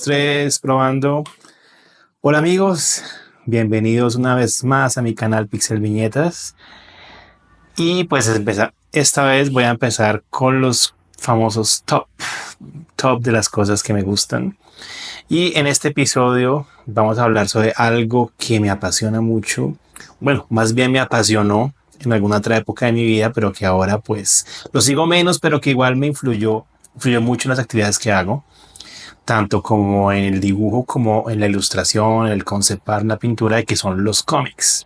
tres, probando. Hola amigos, bienvenidos una vez más a mi canal Pixel Viñetas. Y pues esta vez voy a empezar con los famosos top de las cosas que me gustan. Y en este episodio vamos a hablar sobre algo que me apasiona mucho. Bueno, más bien me apasionó en alguna otra época de mi vida, pero que ahora pues lo sigo menos, pero que igual me influyó mucho en las actividades que hago, tanto como en el dibujo, como en la ilustración, el concept art, la pintura, que son los cómics.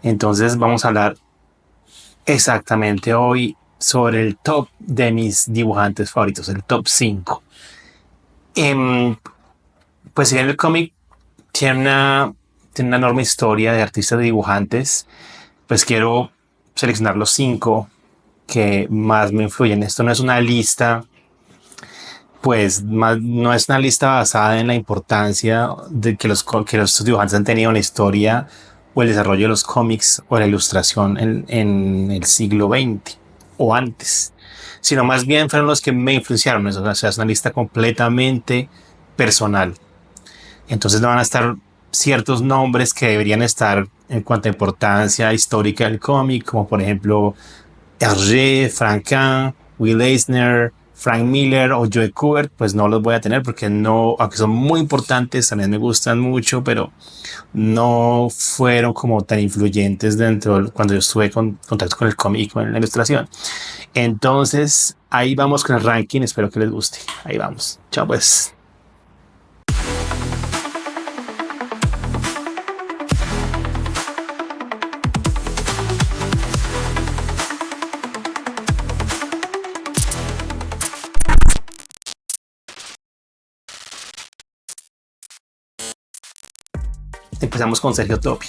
Entonces vamos a hablar exactamente hoy sobre el top de mis dibujantes favoritos, el top 5. Pues si bien el cómic tiene una enorme historia de artistas y dibujantes, pues quiero seleccionar los 5 que más me influyen. Esto no es una lista, pues no es una lista basada en la importancia de que los dibujantes han tenido en la historia o el desarrollo de los cómics o la ilustración en el siglo XX o antes, sino más bien fueron los que me influenciaron. O sea, es una lista completamente personal. Entonces no van a estar ciertos nombres que deberían estar en cuanto a importancia histórica del cómic, como por ejemplo Hergé, Franquin, Will Eisner, Frank Miller o Joe Kubert. Pues no los voy a tener porque no, aunque son muy importantes, también me gustan mucho, pero no fueron como tan influyentes cuando yo estuve en contacto con el cómic y con la ilustración. Entonces ahí vamos con el ranking, espero que les guste. Ahí vamos, chao pues. Empezamos con Sergio Topi,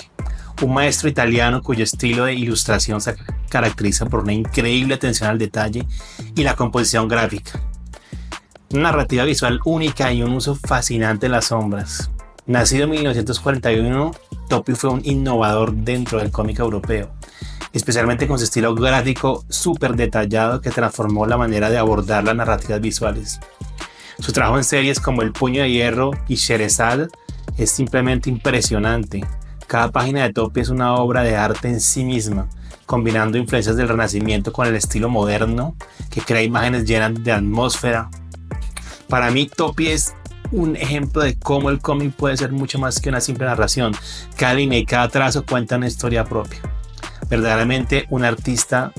un maestro italiano cuyo estilo de ilustración se caracteriza por una increíble atención al detalle y la composición gráfica, una narrativa visual única y un uso fascinante de las sombras. Nacido en 1941, Topi fue un innovador dentro del cómic europeo, especialmente con su estilo gráfico súper detallado que transformó la manera de abordar las narrativas visuales. Su trabajo en series como El Puño de Hierro y Scheherazade es simplemente impresionante. Cada página de Topi es una obra de arte en sí misma, combinando influencias del Renacimiento con el estilo moderno, que crea imágenes llenas de atmósfera. Para mí, Topi es un ejemplo de cómo el cómic puede ser mucho más que una simple narración. Cada línea y cada trazo cuenta una historia propia. Verdaderamente un artista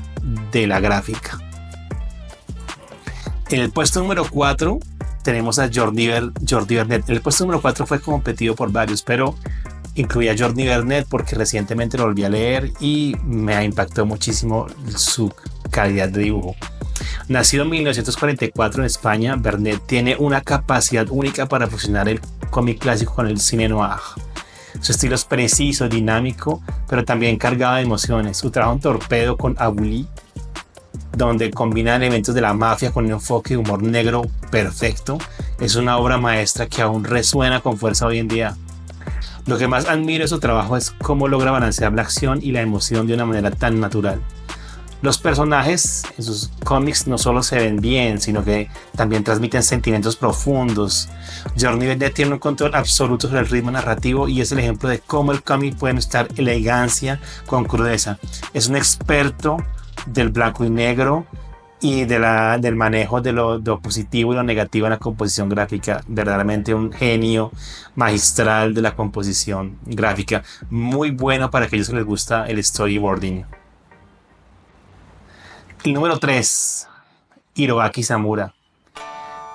de la gráfica. En el puesto número 4 tenemos a Jordi Vernet. El puesto número 4 fue competido por varios, pero incluía a Jordi Vernet porque recientemente lo volví a leer y me ha impactado muchísimo su calidad de dibujo. Nacido en 1944 en España, Vernet tiene una capacidad única para fusionar el cómic clásico con el cine noir. Su estilo es preciso, dinámico, pero también cargado de emociones. Su trabajo en Torpedo con Aboulí, donde combina elementos de la mafia con un enfoque de humor negro perfecto, es una obra maestra que aún resuena con fuerza hoy en día. Lo que más admiro de su trabajo es cómo logra balancear la acción y la emoción de una manera tan natural. Los personajes en sus cómics no solo se ven bien, sino que también transmiten sentimientos profundos. Jordi Vernet tiene un control absoluto sobre el ritmo narrativo y es el ejemplo de cómo el cómic puede mezclar elegancia con crudeza. Es un experto del blanco y negro y del manejo de lo positivo y lo negativo en la composición gráfica. Verdaderamente un genio magistral de la composición gráfica, muy bueno para aquellos que les gusta el storyboarding. El número 3, Hiroaki Samura.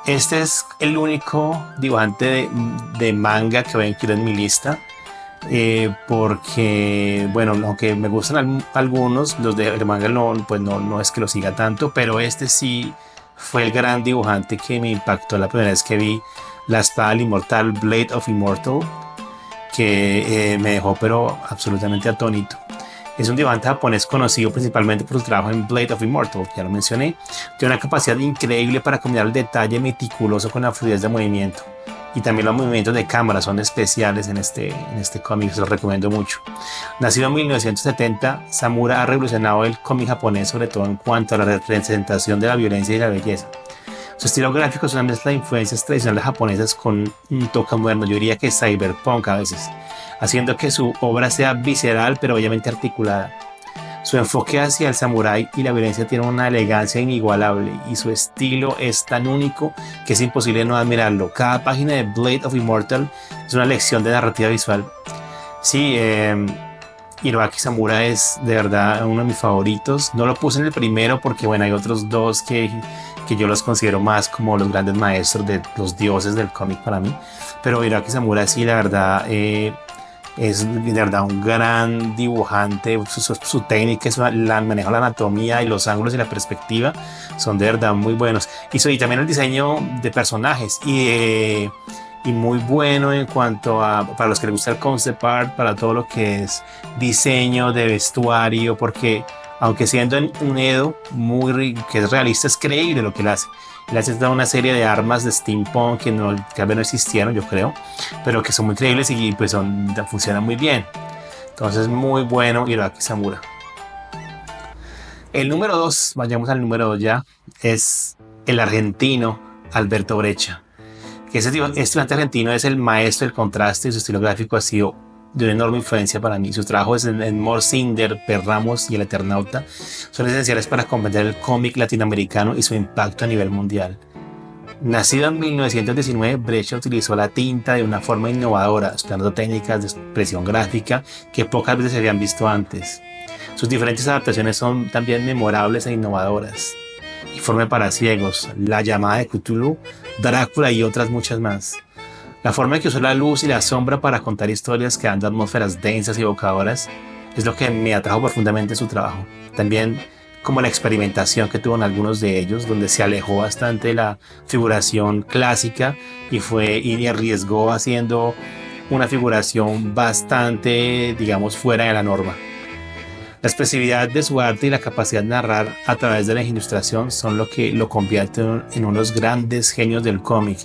Este es el único dibujante de manga que voy a incluir en mi lista. Porque bueno, aunque me gustan algunos, los de manga no es que lo siga tanto, pero este sí fue el gran dibujante que me impactó la primera vez que vi La Espada del Inmortal, Blade of Immortal, que me dejó pero absolutamente atónito. Es un dibujante japonés conocido principalmente por su trabajo en Blade of Immortal, ya lo mencioné. Tiene una capacidad increíble para combinar el detalle meticuloso con la fluidez de movimiento. Y también los movimientos de cámara son especiales en este cómic, se los recomiendo mucho. Nacido en 1970, Samura ha revolucionado el cómic japonés, sobre todo en cuanto a la representación de la violencia y la belleza. Su estilo gráfico es una mezcla de influencias tradicionales japonesas con un toque moderno, yo diría que cyberpunk a veces, haciendo que su obra sea visceral pero obviamente articulada. Su enfoque hacia el samurái y la violencia tiene una elegancia inigualable y su estilo es tan único que es imposible no admirarlo. Cada página de Blade of Immortal es una lección de narrativa visual. Sí, Hiroaki Samura es de verdad uno de mis favoritos. No lo puse en el primero porque bueno, hay otros dos que yo los considero más como los grandes maestros de los dioses del cómic para mí. Pero Hiroaki Samura sí, la verdad, es de verdad un gran dibujante. Su técnica, el manejo de la anatomía y los ángulos y la perspectiva son de verdad muy buenos. Y también el diseño de personajes y muy bueno en cuanto a, para los que les gusta el concept art, para todo lo que es diseño de vestuario, porque aunque siendo un Edo que es realista, es creíble lo que él hace. Él hace toda una serie de armas de steampunk que tal vez no existieron, yo creo, pero que son muy creíbles y pues funcionan muy bien. Entonces, muy bueno Hiroaki Samura. El número 2, vayamos al número 2 ya, es el argentino Alberto Breccia. Este estudiante argentino es el maestro del contraste y su estilo gráfico ha sido de una enorme influencia para mí. Sus trabajos en Mort Cinder, Perramos y El Eternauta son esenciales para comprender el cómic latinoamericano y su impacto a nivel mundial. Nacido en 1919, Breccia utilizó la tinta de una forma innovadora, explorando técnicas de expresión gráfica que pocas veces se habían visto antes. Sus diferentes adaptaciones son también memorables e innovadoras. Informe para ciegos, La llamada de Cthulhu, Drácula y otras muchas más. La forma en que usó la luz y la sombra para contar historias que dan de atmósferas densas y evocadoras es lo que me atrajo profundamente en su trabajo. También como la experimentación que tuvo en algunos de ellos, donde se alejó bastante de la figuración clásica y arriesgó haciendo una figuración bastante, digamos, fuera de la norma. La expresividad de su arte y la capacidad de narrar a través de la ilustración son lo que lo convierten en uno de los grandes genios del cómic.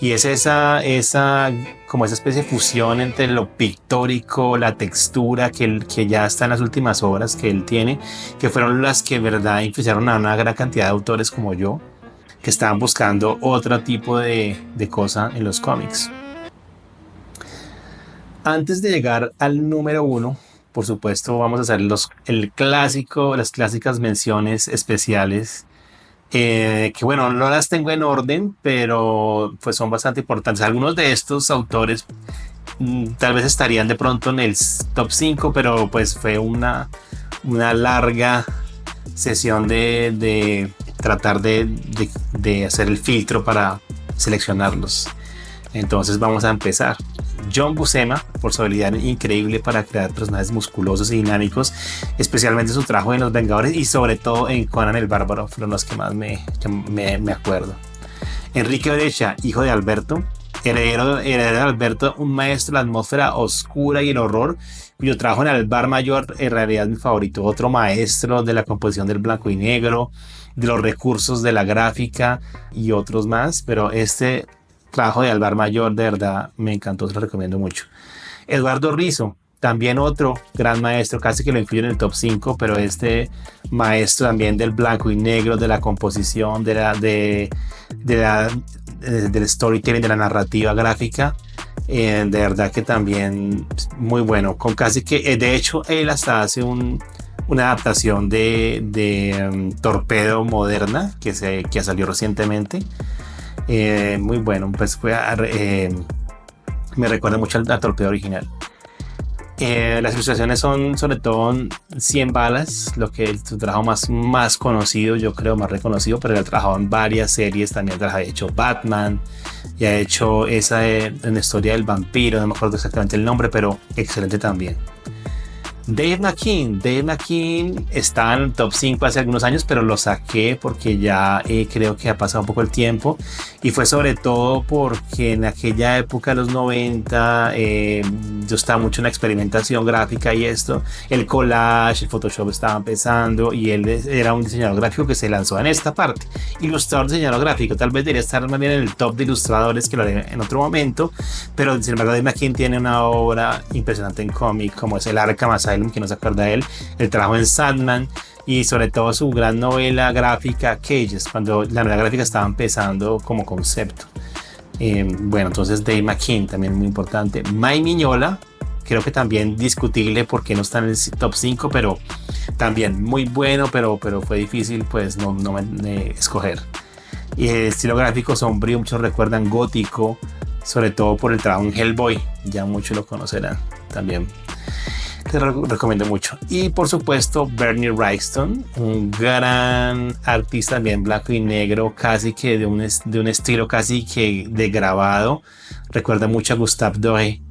Y es esa especie de fusión entre lo pictórico, la textura que ya está en las últimas obras que él tiene, que fueron las que en verdad influenciaron a una gran cantidad de autores como yo, que estaban buscando otro tipo de cosa en los cómics. Antes de llegar al número 1, por supuesto, vamos a hacer las clásicas menciones especiales. Que bueno, no las tengo en orden, pero pues son bastante importantes. Algunos de estos autores tal vez estarían de pronto en el top 5, pero pues fue una larga sesión de tratar de hacer el filtro para seleccionarlos. Entonces vamos a empezar. John Buscema, por su habilidad increíble para crear personajes musculosos y dinámicos, especialmente su trabajo en Los Vengadores y sobre todo en Conan el Bárbaro, fueron los que más me acuerdo. Enrique Breccia, hijo de Alberto, heredero de Alberto, un maestro de la atmósfera oscura y el horror, cuyo trabajo en Alvar Mayor en realidad es mi favorito. Otro maestro de la composición del blanco y negro, de los recursos de la gráfica y otros más, pero este trabajo de Alvar Mayor de verdad me encantó, se lo recomiendo mucho. Eduardo Rizo, también otro gran maestro, casi que lo incluyo en el top 5, pero este maestro también del blanco y negro, de la composición, del storytelling, de la narrativa gráfica, de verdad que también muy bueno, con casi que, de hecho él hasta hace una adaptación de Torpedo Moderna que salió recientemente. Muy bueno, pues me recuerda mucho al Torpedo original. Las ilustraciones son sobre todo 100 balas, lo que es su trabajo más conocido, yo creo, más reconocido, pero él ha trabajado en varias series, también ha hecho Batman y ha hecho esa en la historia del vampiro, no me acuerdo exactamente el nombre, pero excelente también. Dave McKean estaba en el top 5 hace algunos años, pero lo saqué porque ya creo que ha pasado un poco el tiempo y fue sobre todo porque en aquella época de los 90 yo estaba mucho en la experimentación gráfica y el collage, el Photoshop estaba empezando y él era un diseñador gráfico que se lanzó en esta parte. Ilustrador, diseñador gráfico, tal vez debería estar más bien en el top de ilustradores, que lo haré en otro momento, pero sin embargo Dave McKean tiene una obra impresionante en cómic como es el Arkham Asylum, que no se acuerda de él, el trabajo en Sandman y sobre todo su gran novela gráfica Cages, cuando la novela gráfica estaba empezando como concepto. Bueno, entonces Dave McKean también muy importante. Mike Mignola, creo que también discutible porque no está en el top 5, pero también muy bueno, pero fue difícil pues no escoger. Y el estilo gráfico sombrío, muchos recuerdan gótico, sobre todo por el trabajo en Hellboy, ya muchos lo conocerán también. Te recomiendo mucho. Y por supuesto Bernie Wrightson, un gran artista también blanco y negro, casi que de un estilo casi que de grabado. Recuerda mucho a Gustave Doré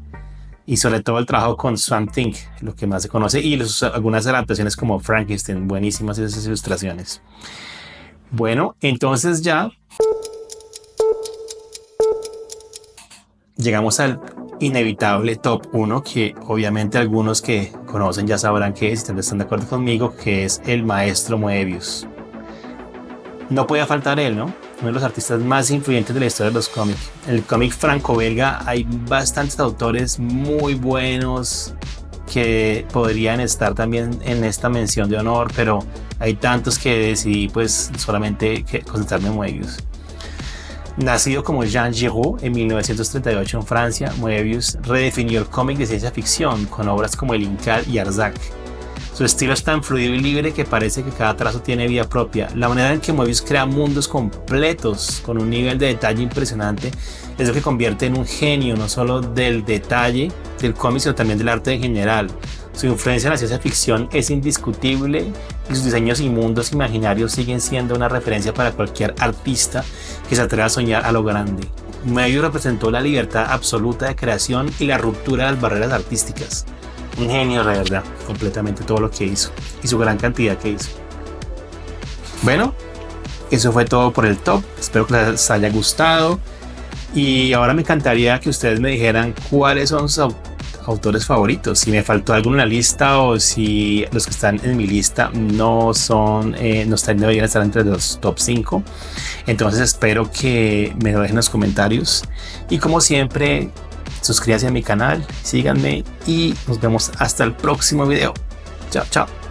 y sobre todo el trabajo con Swamp Thing, lo que más se conoce, y algunas adaptaciones como Frankenstein, buenísimas esas ilustraciones. Bueno, entonces ya llegamos al inevitable top 1, que obviamente algunos que conocen ya sabrán que es, y están de acuerdo conmigo, que es el maestro Moebius. No podía faltar él, ¿no? Uno de los artistas más influyentes de la historia de los cómics. En el cómic franco-belga hay bastantes autores muy buenos que podrían estar también en esta mención de honor, pero hay tantos que decidí pues solamente concentrarme en Moebius. Nacido como Jean Giraud en 1938 en Francia, Moebius redefinió el cómic de ciencia ficción con obras como El Incal y Arzac. Su estilo es tan fluido y libre que parece que cada trazo tiene vida propia. La manera en que Moebius crea mundos completos con un nivel de detalle impresionante es lo que convierte en un genio no solo del detalle del cómic, sino también del arte en general. Su influencia en la ciencia ficción es indiscutible y sus diseños y mundos imaginarios siguen siendo una referencia para cualquier artista que se atreva a soñar a lo grande. Moebius representó la libertad absoluta de creación y la ruptura de las barreras artísticas. Un genio, de verdad, completamente todo lo que hizo y su gran cantidad que hizo. Bueno, eso fue todo por el top. Espero que les haya gustado. Y ahora me encantaría que ustedes me dijeran cuáles son sus autores favoritos. Si me faltó alguno en la lista o si los que están en mi lista no deberían estar entre los top 5. Entonces espero que me lo dejen en los comentarios. Y como siempre, suscríbanse a mi canal, síganme y nos vemos hasta el próximo video. Chao, chao.